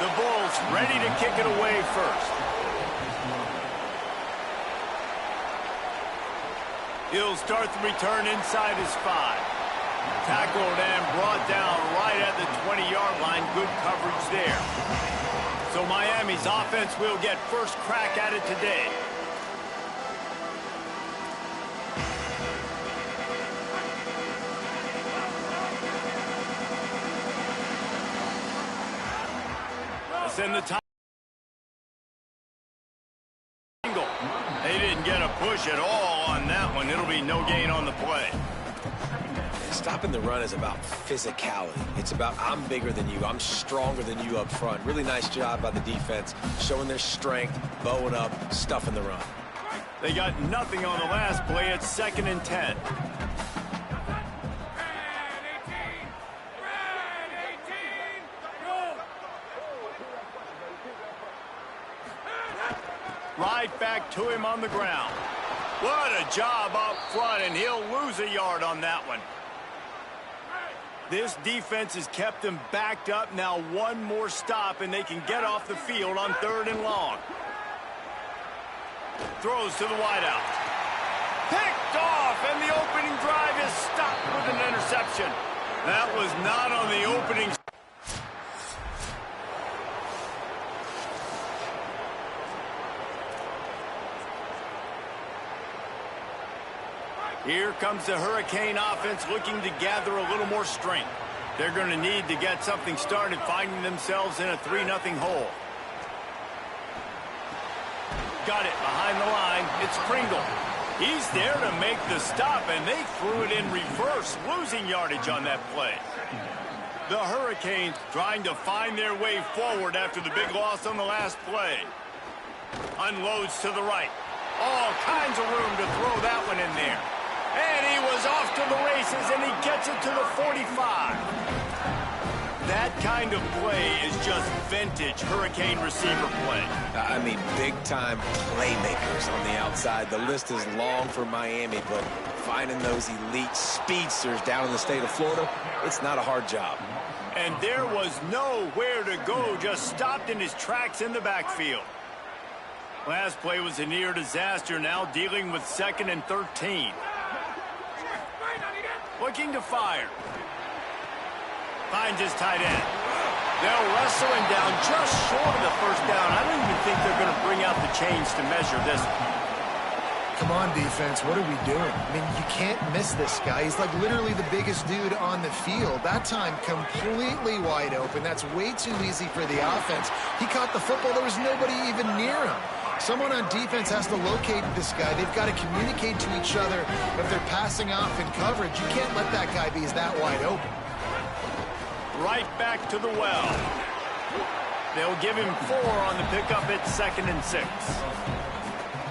The Bulls ready to kick it away first. He'll start the return inside his 5. Tackled and brought down right at the 20-yard line. Good coverage there. So Miami's offense will get first crack at it today. Send the time. They didn't get a push at all on that one. It'll be no gain on the play. Stopping the run is about physicality. It's about I'm bigger than you. I'm stronger than you up front. Really nice job by the defense, showing their strength, bowing up, stuffing the run. They got nothing on the last play. It's 2nd and 10. Right back to him on the ground. What a job up front, and he'll lose a yard on that one. This defense has kept them backed up. Now one more stop, and they can get off the field on 3rd and long. Throws to the wideout. Picked off, and the opening drive is stopped with an interception. That was not on the opening. Here comes the Hurricane offense looking to gather a little more strength. They're going to need to get something started, finding themselves in a 3-0 hole. Got it behind the line. It's Pringle. He's there to make the stop, and they threw it in reverse, losing yardage on that play. The Hurricanes trying to find their way forward after the big loss on the last play. Unloads to the right. All kinds of room to throw that one in there. And he was off to the races, and he gets it to the 45. That kind of play is just vintage Hurricane receiver play. I mean, big-time playmakers on the outside. The list is long for Miami, but finding those elite speedsters down in the state of Florida, it's not a hard job. And there was nowhere to go, just stopped in his tracks in the backfield. Last play was a near disaster, now dealing with 2nd and 13. Looking to fire. Finds his tight end. They'll wrestle him down just short of the first down. I don't even think they're going to bring out the chains to measure this one. Come on, defense. What are we doing? I mean, you can't miss this guy. He's like literally the biggest dude on the field. That time, completely wide open. That's way too easy for the offense. He caught the football. There was nobody even near him. Someone on defense has to locate this guy. They've got to communicate to each other if they're passing off in coverage. You can't let that guy be that wide open. Right back to the well. They'll give him 4 on the pickup at 2nd and 6.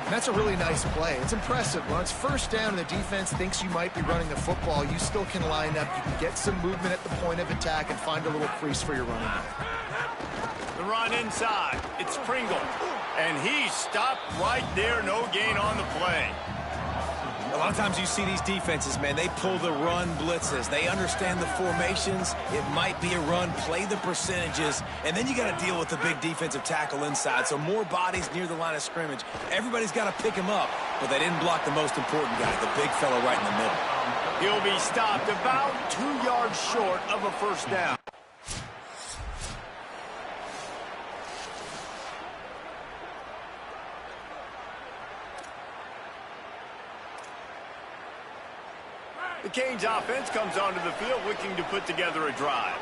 That's a really nice play. It's impressive. When it's first down and the defense thinks you might be running the football, you still can line up. You can get some movement at the point of attack and find a little crease for your running back. The run inside. It's Pringle. And he stopped right there. No gain on the play. A lot of times you see these defenses, man, they pull the run blitzes. They understand the formations. It might be a run, play the percentages, and then you got to deal with the big defensive tackle inside. So more bodies near the line of scrimmage. Everybody's got to pick him up, but they didn't block the most important guy, the big fella right in the middle. He'll be stopped about 2 yards short of a first down. The Canes offense comes onto the field looking to put together a drive.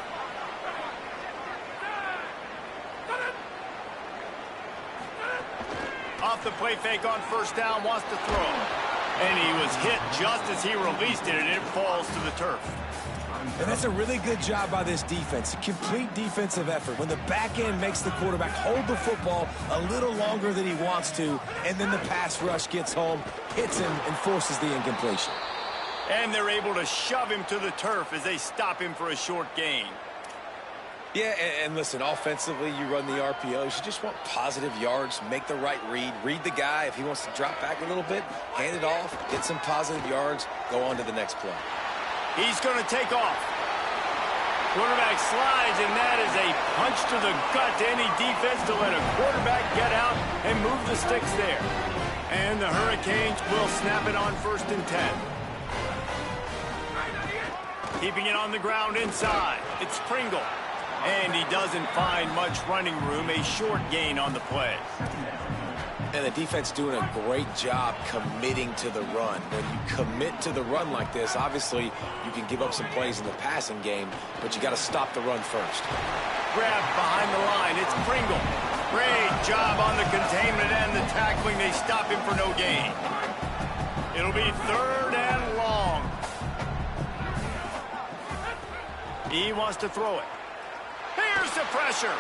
Off the play fake on first down, wants to throw. And he was hit just as he released it, and it falls to the turf. And that's a really good job by this defense. A complete defensive effort. When the back end makes the quarterback hold the football a little longer than he wants to, and then the pass rush gets home, hits him, and forces the incompletion. And they're able to shove him to the turf as they stop him for a short gain. Yeah, and listen, offensively, you run the RPOs. You just want positive yards, make the right read the guy. If he wants to drop back a little bit, hand it off, get some positive yards, go on to the next play. He's going to take off. Quarterback slides, and that is a punch to the gut to any defense to let a quarterback get out and move the sticks there. And the Hurricanes will snap it on 1st and 10. Keeping it on the ground inside. It's Pringle. And he doesn't find much running room. A short gain on the play. And the defense doing a great job committing to the run. When you commit to the run like this, obviously you can give up some plays in the passing game, but you got to stop the run first. Grab behind the line. It's Pringle. Great job on the containment and the tackling. They stop him for no gain. It'll be 3rd and long. He wants to throw it. Here's the pressure.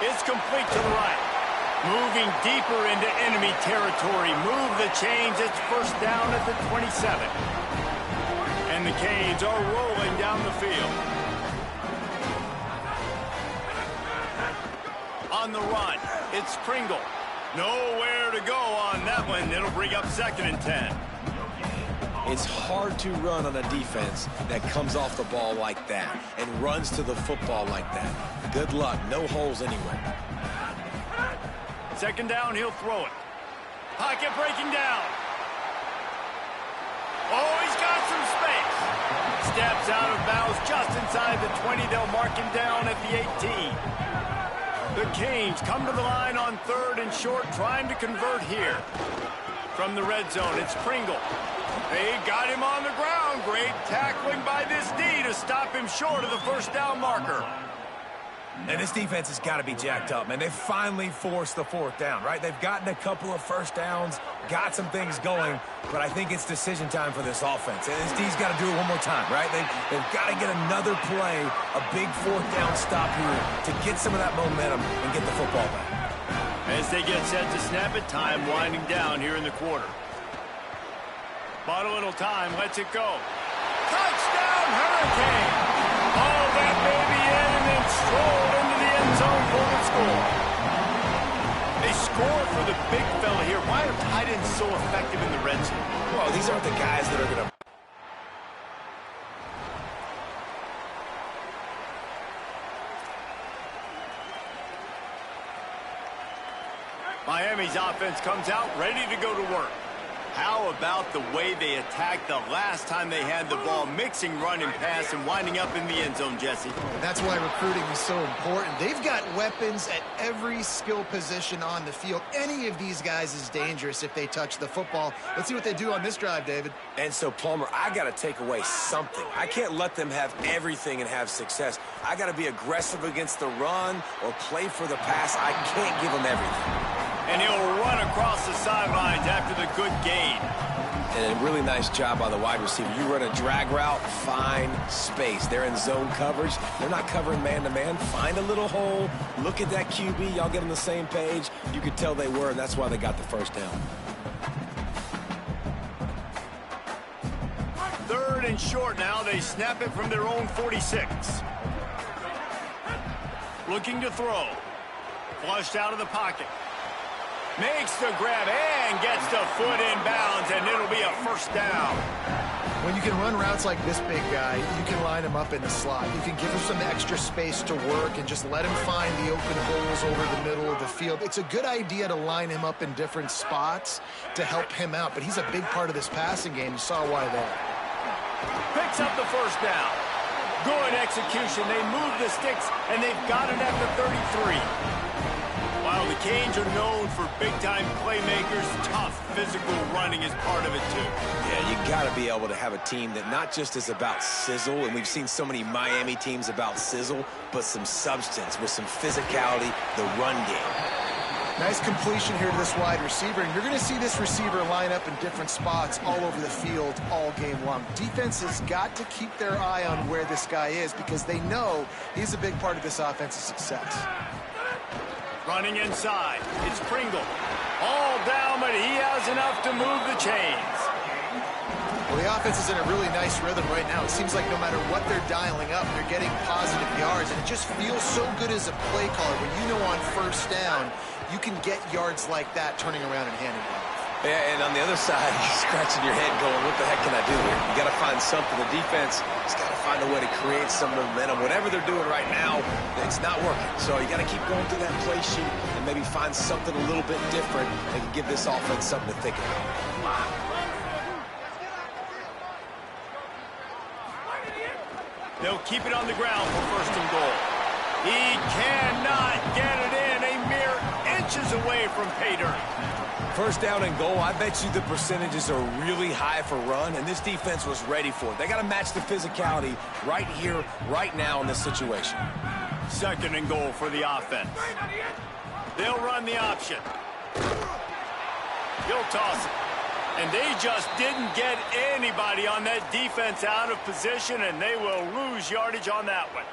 It's complete to the right. Moving deeper into enemy territory. Move the chains. It's 1st down at the 27. And the Canes are rolling down the field. On the run, it's Pringle. Nowhere to go on that one. It'll bring up 2nd and 10. It's hard to run on a defense that comes off the ball like that and runs to the football like that. Good luck. No holes anywhere. 2nd down, he'll throw it. Pocket breaking down. Oh, he's got some space. Steps out of bounds just inside the 20. They'll mark him down at the 18. The Canes come to the line on 3rd and short, trying to convert here. From the red zone, it's Pringle. They got him on the ground. Great tackling by this D to stop him short of the 1st down marker. And this defense has got to be jacked up, man. They finally forced the 4th down, right? They've gotten a couple of 1st downs, got some things going, but I think it's decision time for this offense. And this D's got to do it one more time, right? They've got to get another play, a big 4th down stop here to get some of that momentum and get the football back. As they get set to snap it, time winding down here in the quarter. Bought a little time, lets it go. Touchdown, Hurricane! Oh, that baby in and then strolled into the end zone for the score. They score for the big fella here. Why are tight ends so effective in the red zone? Well, these aren't the guys that are going to... Miami's offense comes out ready to go to work. How about the way they attacked the last time they had the ball, mixing run and pass and winding up in the end zone, Jesse? That's why recruiting is so important. They've got weapons at every skill position on the field. Any of these guys is dangerous if they touch the football. Let's see what they do on this drive, David. And so, Palmer, I got to take away something. I can't let them have everything and have success. I got to be aggressive against the run or play for the pass. I can't give them everything. And he'll run across the sidelines after the good gain. And a really nice job by the wide receiver. You run a drag route, find space. They're in zone coverage. They're not covering man-to-man. Find a little hole. Look at that QB. Y'all get on the same page. You could tell they were, and that's why they got the 1st down. 3rd and short now. They snap it from their own 46. Looking to throw. Flushed out of the pocket. Makes the grab and gets the foot in bounds, and it'll be a 1st down. When you can run routes like this big guy, you can line him up in the slot. You can give him some extra space to work and just let him find the open holes over the middle of the field. It's a good idea to line him up in different spots to help him out, but he's a big part of this passing game. You saw why there. Picks up the 1st down. Good execution. They move the sticks, and they've got it at the 33. While the Canes are known for big-time playmakers, tough physical running is part of it, too. Yeah, you got to be able to have a team that not just is about sizzle, and we've seen so many Miami teams about sizzle, but some substance with some physicality, the run game. Nice completion here to this wide receiver, and you're going to see this receiver line up in different spots all over the field all game long. Defense has got to keep their eye on where this guy is because they know he's a big part of this offensive success. Running inside, it's Pringle. All down, but he has enough to move the chains. Well, the offense is in a really nice rhythm right now. It seems like no matter what they're dialing up, they're getting positive yards, and it just feels so good as a play caller when you know on 1st down, you can get yards like that turning around and handing it off. Yeah, and on the other side, you're scratching your head going, what the heck can I do here? You got to find something. The defense has got to find a way to create some momentum. Whatever they're doing right now, it's not working. So you got to keep going through that play sheet and maybe find something a little bit different that can give this offense something to think about. They'll keep it on the ground for first and goal. He cannot get it in. A mere inches away from pay dirt. First down and goal, I bet you the percentages are really high for run, and this defense was ready for it. They got to match the physicality right here, right now in this situation. Second and goal for the offense. They'll run the option. He'll toss it. And they just didn't get anybody on that defense out of position, and they will lose yardage on that one.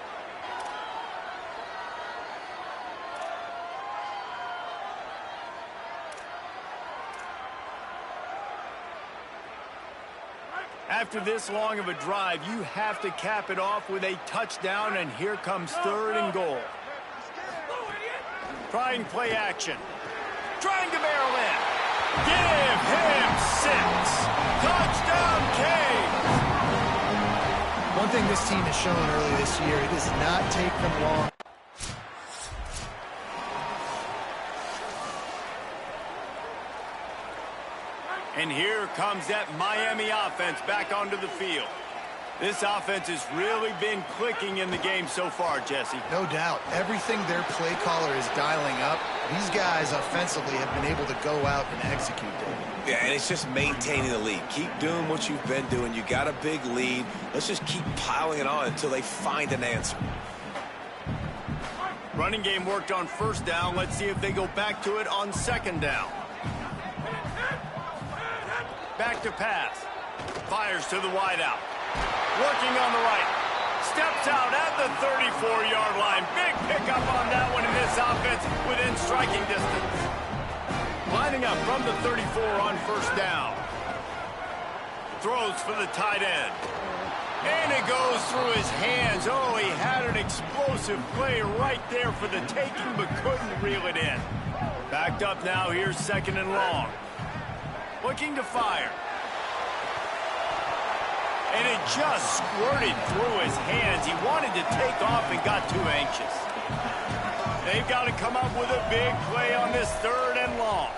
After this long of a drive, you have to cap it off with a touchdown, and here comes third and goal. Trying play action. Trying to barrel in. Give him 6. Touchdown, Canes. One thing this team has shown early this year, it does not take them long. And here comes that Miami offense back onto the field. This offense has really been clicking in the game so far, Jesse. No doubt. Everything their play caller is dialing up, these guys offensively have been able to go out and execute it. Yeah, and it's just maintaining the lead. Keep doing what you've been doing. You got a big lead. Let's just keep piling it on until they find an answer. Running game worked on first down. Let's see if they go back to it on second down. Back to pass. Fires to the wideout. Working on the right. Steps out at the 34-yard line. Big pickup on that one in this offense within striking distance. Lining up from the 34 on first down. Throws for the tight end. And it goes through his hands. Oh, he had an explosive play right there for the taking, but couldn't reel it in. Backed up now. Here's second and long. Looking to fire. And it just squirted through his hands. He wanted to take off and got too anxious. They've got to come up with a big play on this third and long.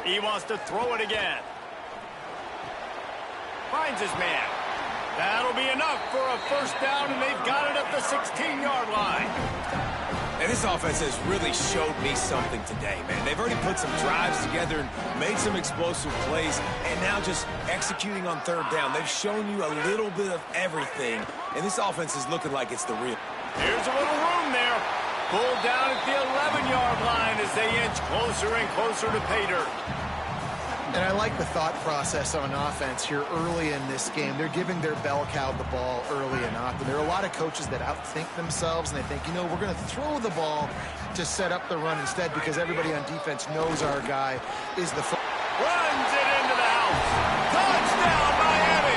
He wants to throw it again. Finds his man. That'll be enough for a first down, and they've got it at the 16-yard line. And this offense has really showed me something today, man. They've already put some drives together and made some explosive plays, and now just executing on third down. They've shown you a little bit of everything, and this offense is looking like it's the real. Here's a little room there. Pulled down at the 11-yard line as they inch closer and closer to pay dirt. And I like the thought process on offense here early in this game. They're giving their bell cow the ball early and often. There are a lot of coaches that outthink themselves, and they think, you know, we're going to throw the ball to set up the run instead because everybody on defense knows our guy is the... Runs it into the house. Touchdown, Miami!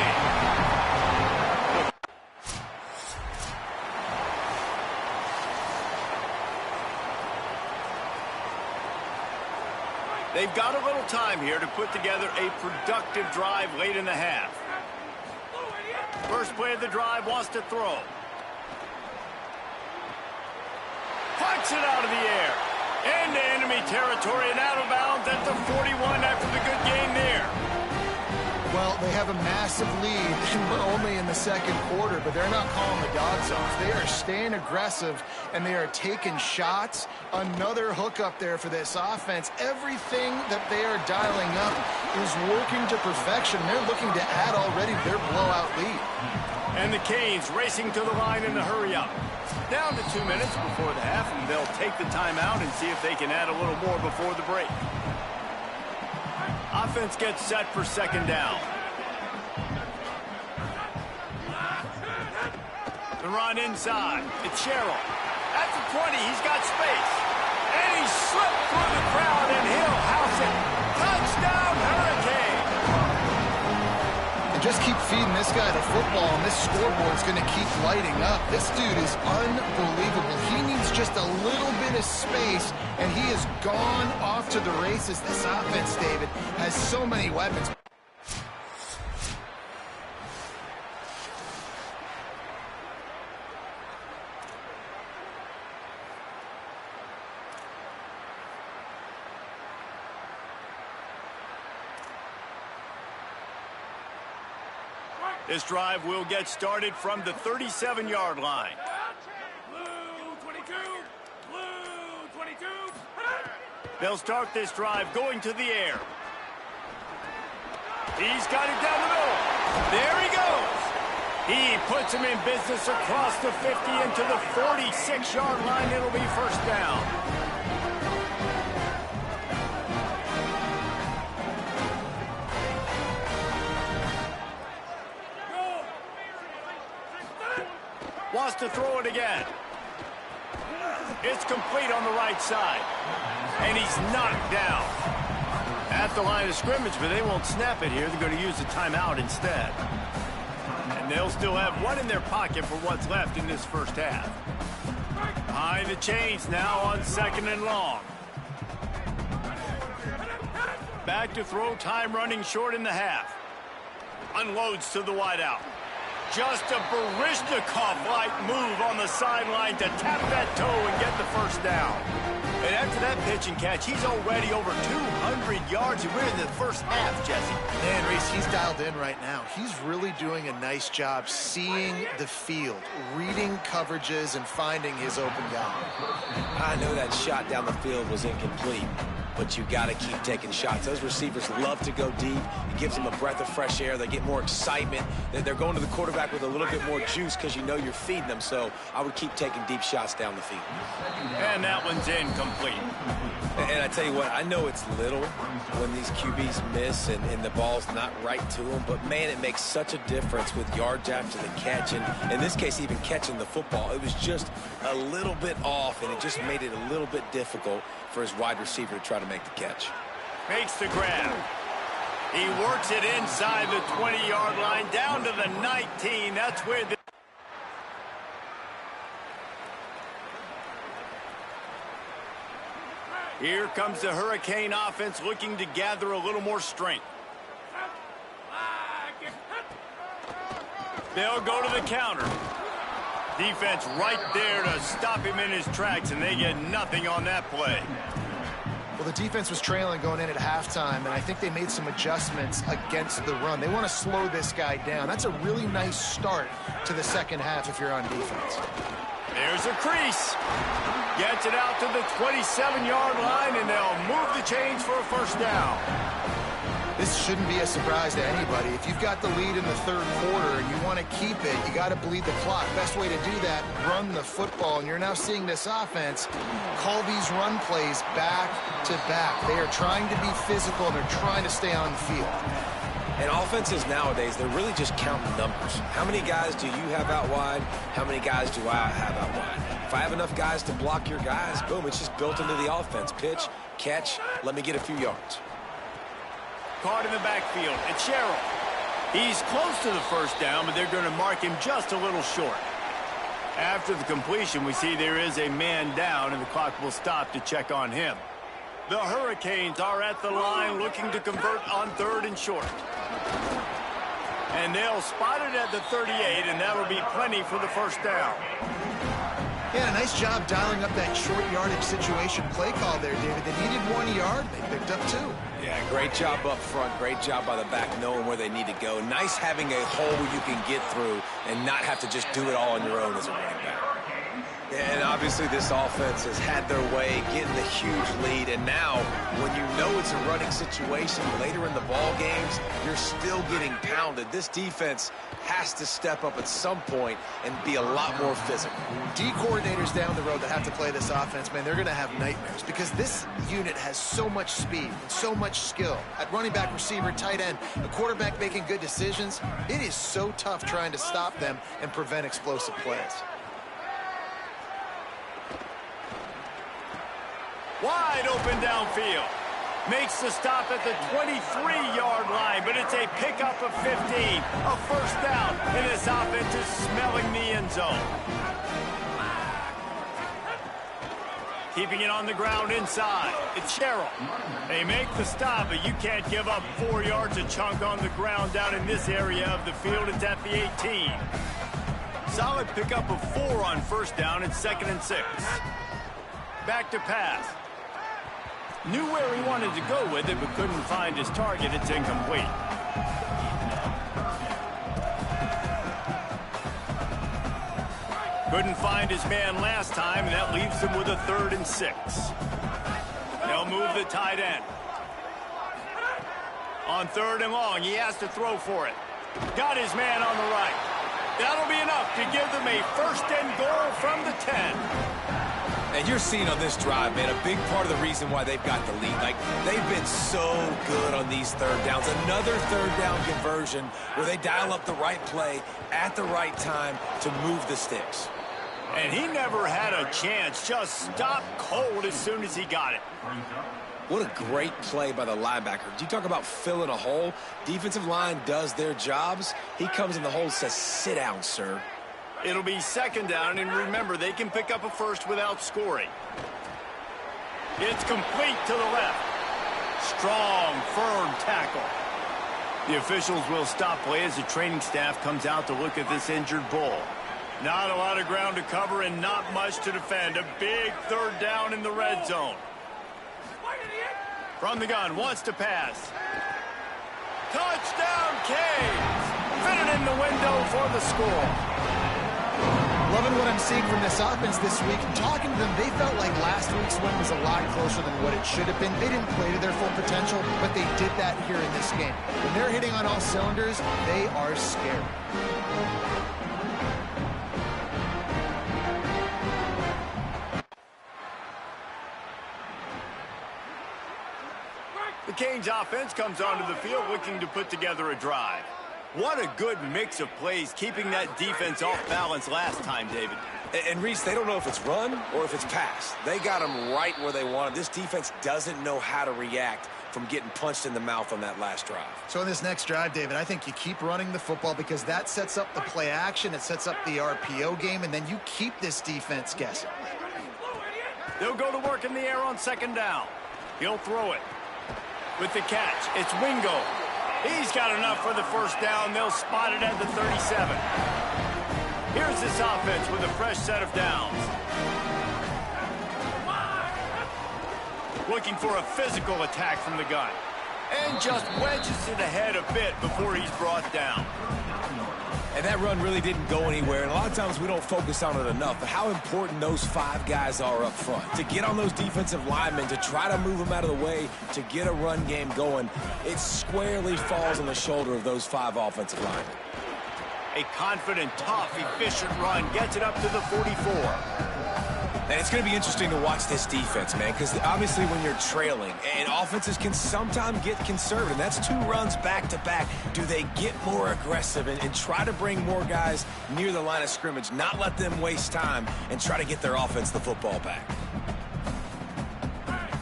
They've got a little time here to put together a productive drive late in the half. First play of the drive, wants to throw. Flicks it out of the air. Into enemy territory and out of bounds at the 41 after the good game there. Well, they have a massive lead, and we're only in the second quarter, but they're not calling the dogs off. They are staying aggressive, and they are taking shots. Another hook up there for this offense. Everything that they are dialing up is working to perfection. They're looking to add already their blowout lead. And the Canes racing to the line in the hurry-up. Down to 2 minutes before the half, and they'll take the timeout and see if they can add a little more before the break. Offense gets set for second down. The run inside. It's Sherrill. At the 20, he's got space. And he slipped through the crowd, and he'll house it. Touchdown, Hurricane! And Just keep feeding this guy the football, and this scoreboard's going to keep lighting up. This dude is unbelievable. He needs just a little bit of space, and he has gone off to the races. This offense, David, has so many weapons. This drive will get started from the 37-yard line. Blue 22. Blue 22. They'll start this drive going to the air. He's got it down the middle. There he goes. He puts him in business across the 50 into the 46-yard line. It'll be first down. Wants to throw it again. It's complete on the right side. And he's knocked down at the line of scrimmage, but they won't snap it here. They're going to use a timeout instead. And they'll still have one in their pocket for what's left in this first half. Behind the chains now on 2nd and long. Back to throw, time running short in the half. Unloads to the wideout. Just a Baryshnikov-like move on the sideline to tap that toe and get the first down. And after that pitch and catch, he's already over 200 yards, and we're in the first half, Jesse. Man, Reese, he's dialed in right now. He's really doing a nice job seeing the field, reading coverages, and finding his open guy. I know that shot down the field was incomplete, but you got to keep taking shots. Those receivers love to go deep. It gives them a breath of fresh air. They get more excitement. They're going to the quarterback with a little bit more juice because you know you're feeding them. So I would keep taking deep shots down the field. And that one's incomplete. And I tell you what, I know it's little when these QBs miss and the ball's not right to them, but man, it makes such a difference with yards after the catch. And in this case, even catching the football, it was just a little bit off, and it just made it a little bit difficult for his wide receiver to try to make the catch. Makes the grab. He works it inside the 20-yard line down to the 19. That's where the Here comes the Hurricane offense looking to gather a little more strength. They'll go to the counter. Defense right there to stop him in his tracks, and they get nothing on that play. Well, the defense was trailing going in at halftime, and I think they made some adjustments against the run. They want to slow this guy down. That's a really nice start to the second half if you're on defense. There's a crease. Gets it out to the 27-yard line, and they'll move the chains for a first down. This shouldn't be a surprise to anybody. If you've got the lead in the third quarter and you want to keep it, you got to bleed the clock. Best way to do that, run the football. And you're now seeing this offense call these run plays back to back. They are trying to be physical, and they're trying to stay on the field. And offenses nowadays, they're really just counting numbers. How many guys do you have out wide? How many guys do I have out wide? If I have enough guys to block your guys, boom, it's just built into the offense. Pitch, catch, let me get a few yards. Caught in the backfield. It's Sherrill. He's close to the first down, but they're going to mark him just a little short. After the completion, we see there is a man down, and the clock will stop to check on him. The Hurricanes are at the line looking to convert on 3rd and short. And they'll spot it at the 38, and that'll be plenty for the first down. Yeah, nice job dialing up that short yardage situation play call there, David. They needed 1 yard. They picked up 2. Yeah, great job up front. Great job by the back knowing where they need to go. Nice having a hole you can get through and not have to just do it all on your own as a running back. And obviously this offense has had their way, getting the huge lead. And now, when you know it's a running situation later in the ball games, you're still getting pounded. This defense has to step up at some point and be a lot more physical. D coordinators down the road that have to play this offense, man, they're going to have nightmares because this unit has so much speed and so much skill. At running back, receiver, tight end, a quarterback making good decisions, it is so tough trying to stop them and prevent explosive plays. Wide open downfield. Makes the stop at the 23-yard line, but it's It's a pickup of 15, a first down, and this offense is smelling the end zone. Keeping it on the ground inside. It's Sherrill. They make the stop, but you can't give up 4 yards a chunk on the ground down in this area of the field. It's at the 18. Solid pickup of 4 on first down and 2nd and 6. Back to pass. Knew where he wanted to go with it, but couldn't find his target. It's incomplete. Couldn't find his man last time, and that leaves him with a 3rd and 6. They'll move the tight end. On 3rd and long, he has to throw for it. Got his man on the right. That'll be enough to give them a 1st and goal from the 10. And you're seeing on this drive, man, a big part of the reason why they've got the lead. Like, they've been so good on these 3rd downs. Another 3rd down conversion where they dial up the right play at the right time to move the sticks. And he never had a chance. Just stopped cold as soon as he got it. What a great play by the linebacker. You talk about filling a hole. Defensive line does their jobs. He comes in the hole and says, sit down, sir. It'll be 2nd down, and remember, they can pick up a first without scoring. It's complete to the left. Strong, firm tackle. The officials will stop play as the training staff comes out to look at this injured bull. Not a lot of ground to cover and not much to defend. A big 3rd down in the red zone. From the gun, wants to pass. Touchdown, Canes! Fitted in the window for the score. Loving what I'm seeing from this offense this week. Talking to them, they felt like last week's win was a lot closer than what it should have been. They didn't play to their full potential, but they did that here in this game. When they're hitting on all cylinders, they are scared. The Canes offense comes onto the field looking to put together a drive. What a good mix of plays, keeping that defense off balance last time, David. And Reese, they don't know if it's run or if it's pass. They got them right where they want them. This defense doesn't know how to react from getting punched in the mouth on that last drive. So in this next drive, David, I think you keep running the football because that sets up the play action, it sets up the RPO game, and then you keep this defense guessing. They'll go to work in the air on 2nd down. He'll throw it. With the catch, it's Wingo. He's got enough for the first down. They'll spot it at the 37. Here's this offense with a fresh set of downs. Looking for a physical attack from the gun. And just wedges it ahead a bit before he's brought down. And that run really didn't go anywhere. And a lot of times we don't focus on it enough. But how important those 5 guys are up front. To get on those defensive linemen, to try to move them out of the way, to get a run game going, it squarely falls on the shoulder of those 5 offensive linemen. A confident, tough, efficient run gets it up to the 44. And it's going to be interesting to watch this defense, man, because obviously when you're trailing, and offenses can sometimes get conservative. That's 2 runs back-to-back. Do they get more aggressive and try to bring more guys near the line of scrimmage, not let them waste time, and try to get their offense the football back?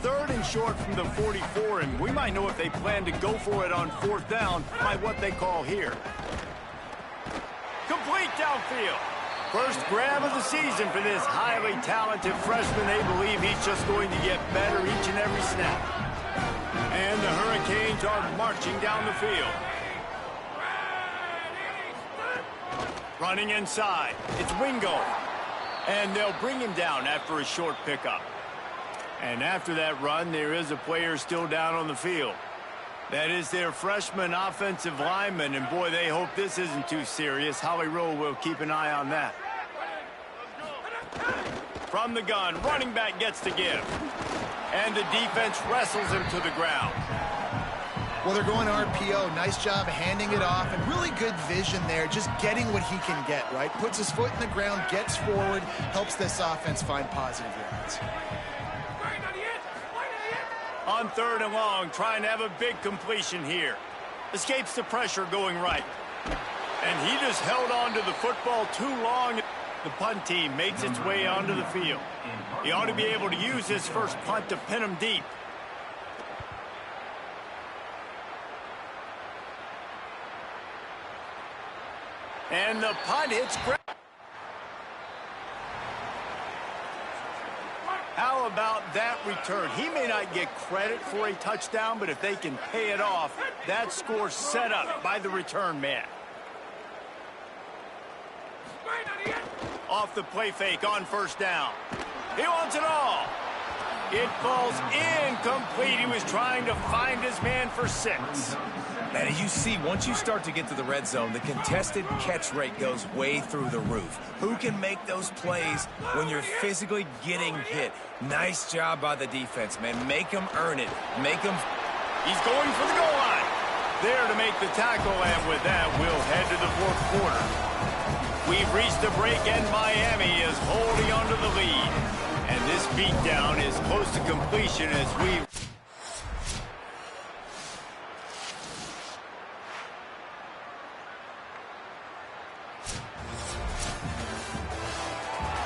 3rd and short from the 44, and we might know if they plan to go for it on 4th down by what they call here. Complete downfield. First grab of the season for this highly talented freshman. They believe he's just going to get better each and every snap. And the Hurricanes are marching down the field. Running inside. It's Wingo. And they'll bring him down after a short pickup. And after that run, there is a player still down on the field. That is their freshman offensive lineman, and boy, they hope this isn't too serious. Howie Rowe will keep an eye on that. From the gun, running back gets to give. And the defense wrestles him to the ground. Well, they're going RPO. Nice job handing it off, and really good vision there, just getting what he can get, right? Puts his foot in the ground, gets forward, helps this offense find positive yards. On 3rd and long, trying to have a big completion here. Escapes the pressure going right. And he just held on to the football too long. The punt team makes its way onto the field. He ought to be able to use his first punt to pin him deep. And the punt hits ground. How about that return? He may not get credit for a touchdown, but if they can pay it off, that score's set up by the return man. Off the play fake on first down. He wants it all. It falls incomplete. He was trying to find his man for 6. And as you see, once you start to get to the red zone, the contested catch rate goes way through the roof. Who can make those plays when you're physically getting hit? Nice job by the defense, man. Make them earn it. Make them... He's going for the goal line. There to make the tackle, and with that, we'll head to the fourth quarter. We've reached the break, and Miami is holding on to the lead. And this beatdown is close to completion as we...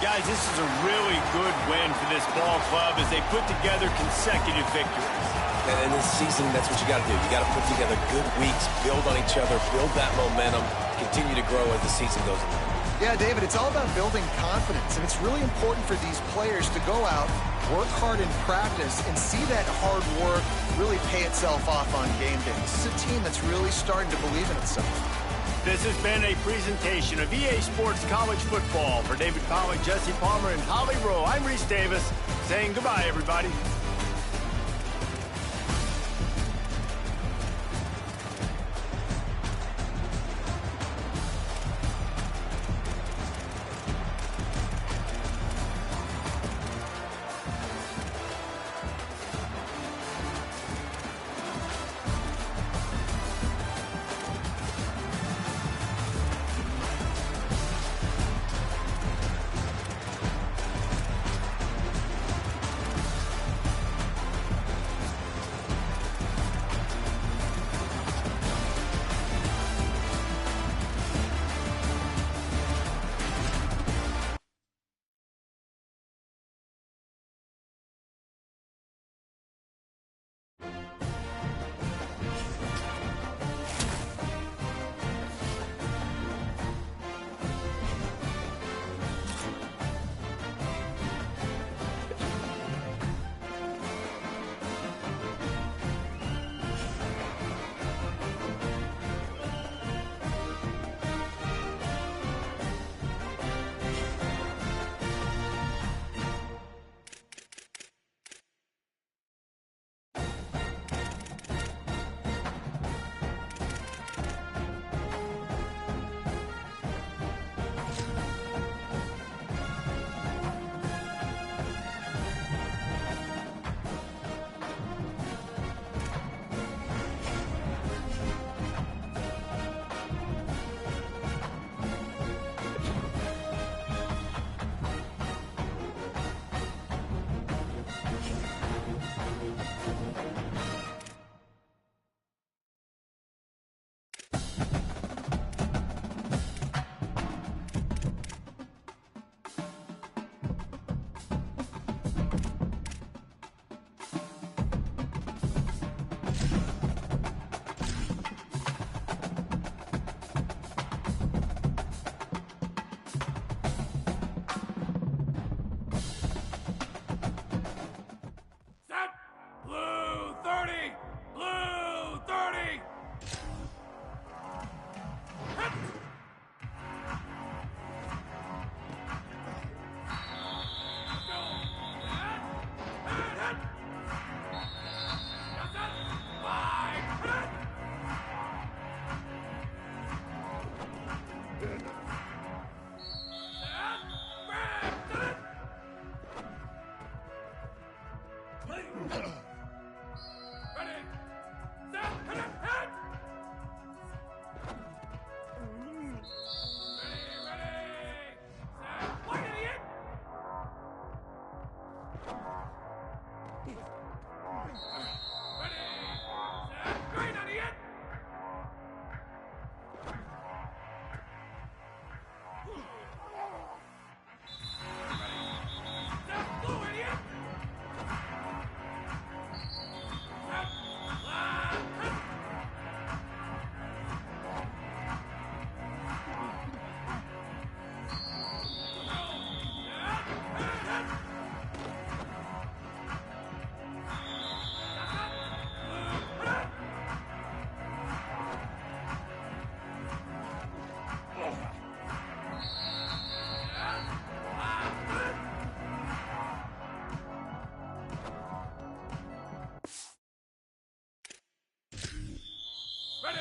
Guys, this is a really good win for this ball club as they put together consecutive victories. And in this season, that's what you got to do. You got to put together good weeks, build on each other, build that momentum, continue to grow as the season goes on. Yeah, David, it's all about building confidence, and it's really important for these players to go out, work hard in practice, and see that hard work really pay itself off on game day. This is a team that's really starting to believe in itself. This has been a presentation of EA Sports College Football. For David Pollack, Jesse Palmer, and Holly Rowe, I'm Reese Davis, saying goodbye, everybody.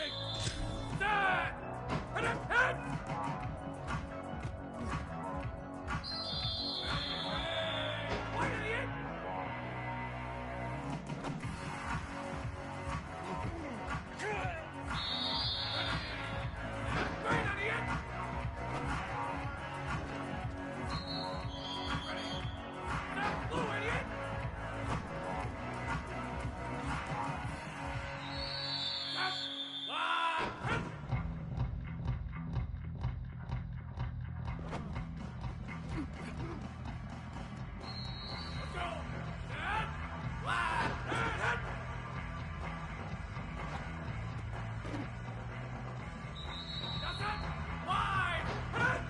Ready. Set. Hit it. Hit. Ready. Idiot. Right, idiot. Ready. Set. Blue, idiot. Set. Lock. Hit. Let's go. Set. Lock. Hit. Hit. That's it. Wide. Hit.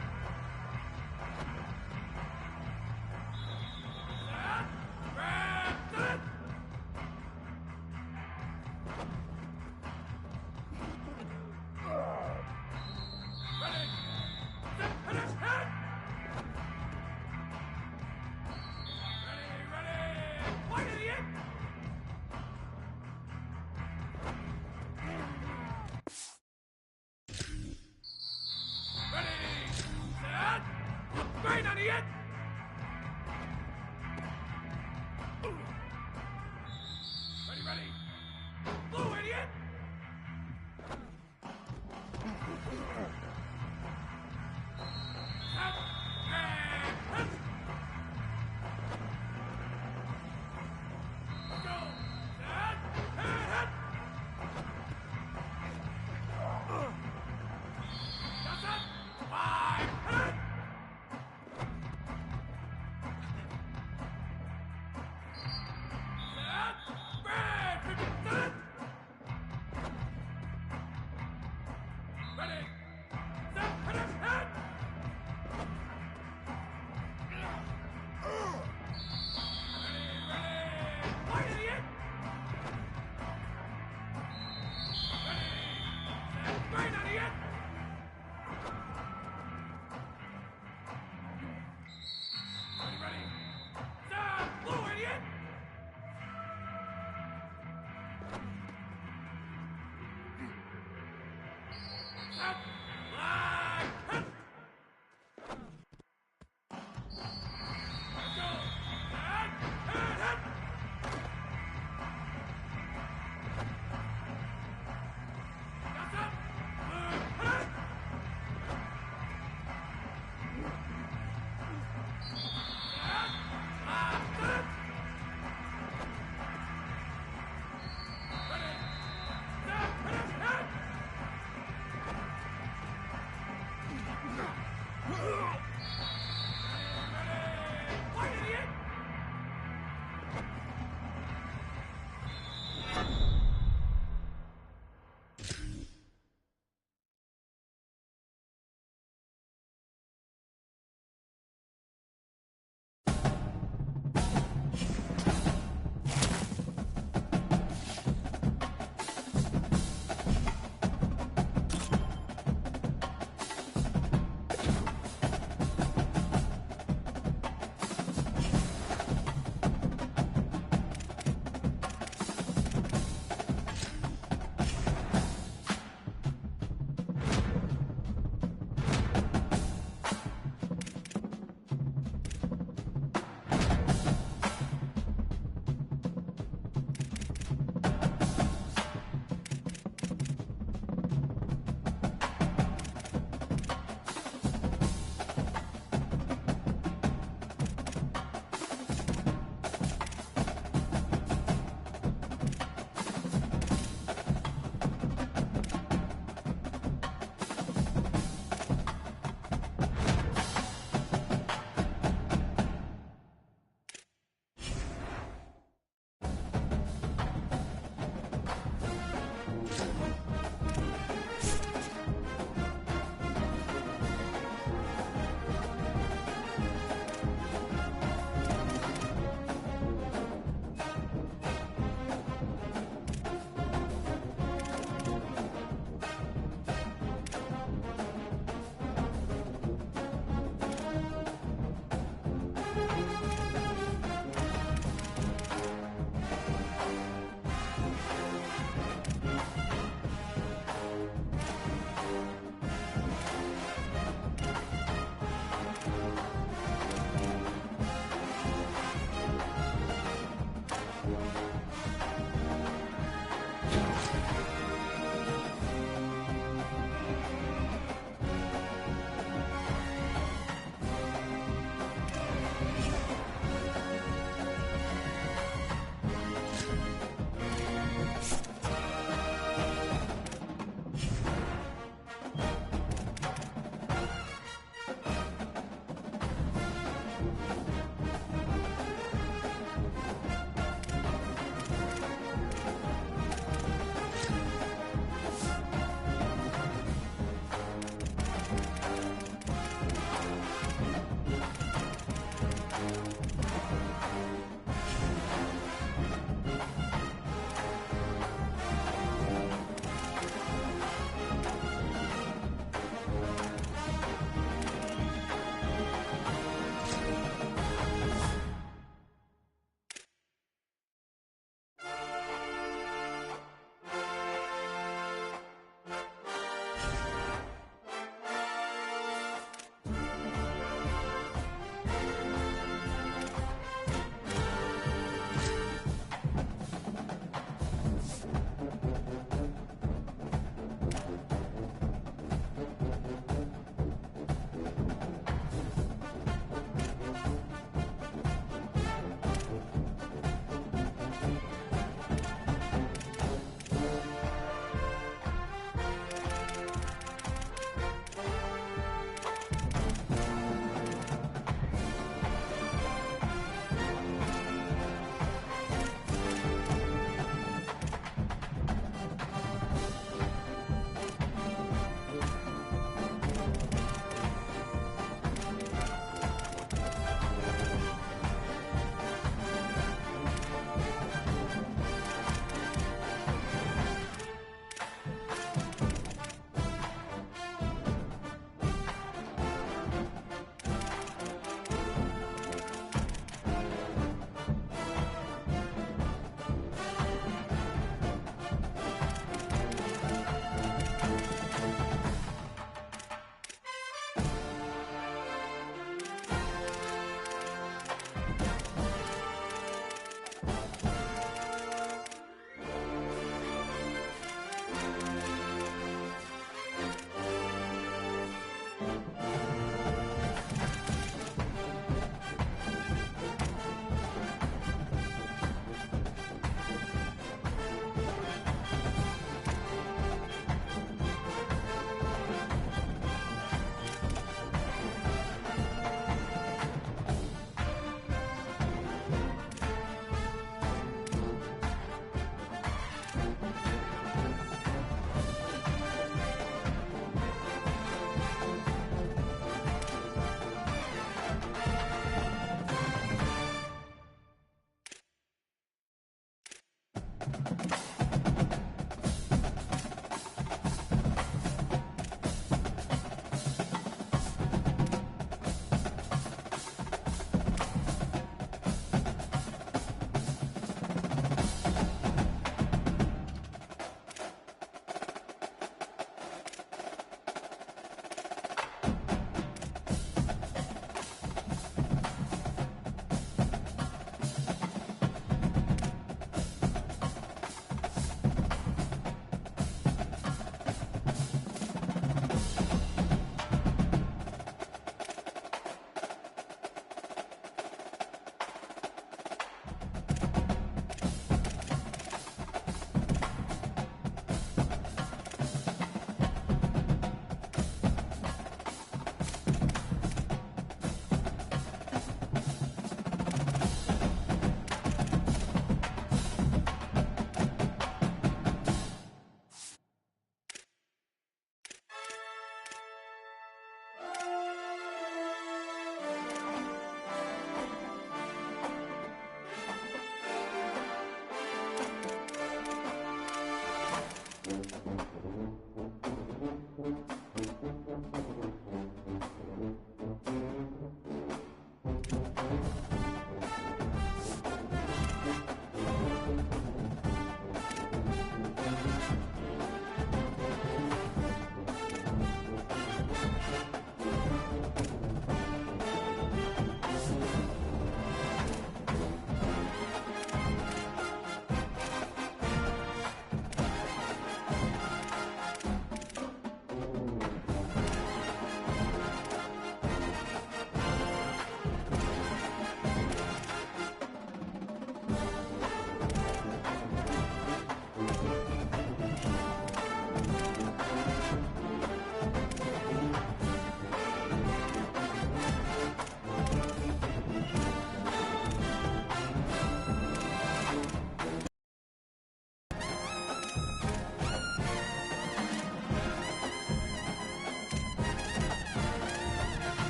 Set. Red. Set. Ready. Set. Hit it. Hit. Ready. Ready. White idiot. Ready. Set. Green idiot. Ready. Ready. Blue idiot. Set. And hit. Let's go. Set. And hit. That's it. Five. Hit. Set. Red. Set. Ready. Set. Hit it. Hit. Ready. Ready. White idiot. Ready. Set. Green idiot. Ready. Ready. Set. Blue idiot. Set. Black. Hit. Let's go. Set. Hit. Hit. That's it. Blue. Hit. Set. Black. Hit. Ready. Set. Hit. Hit.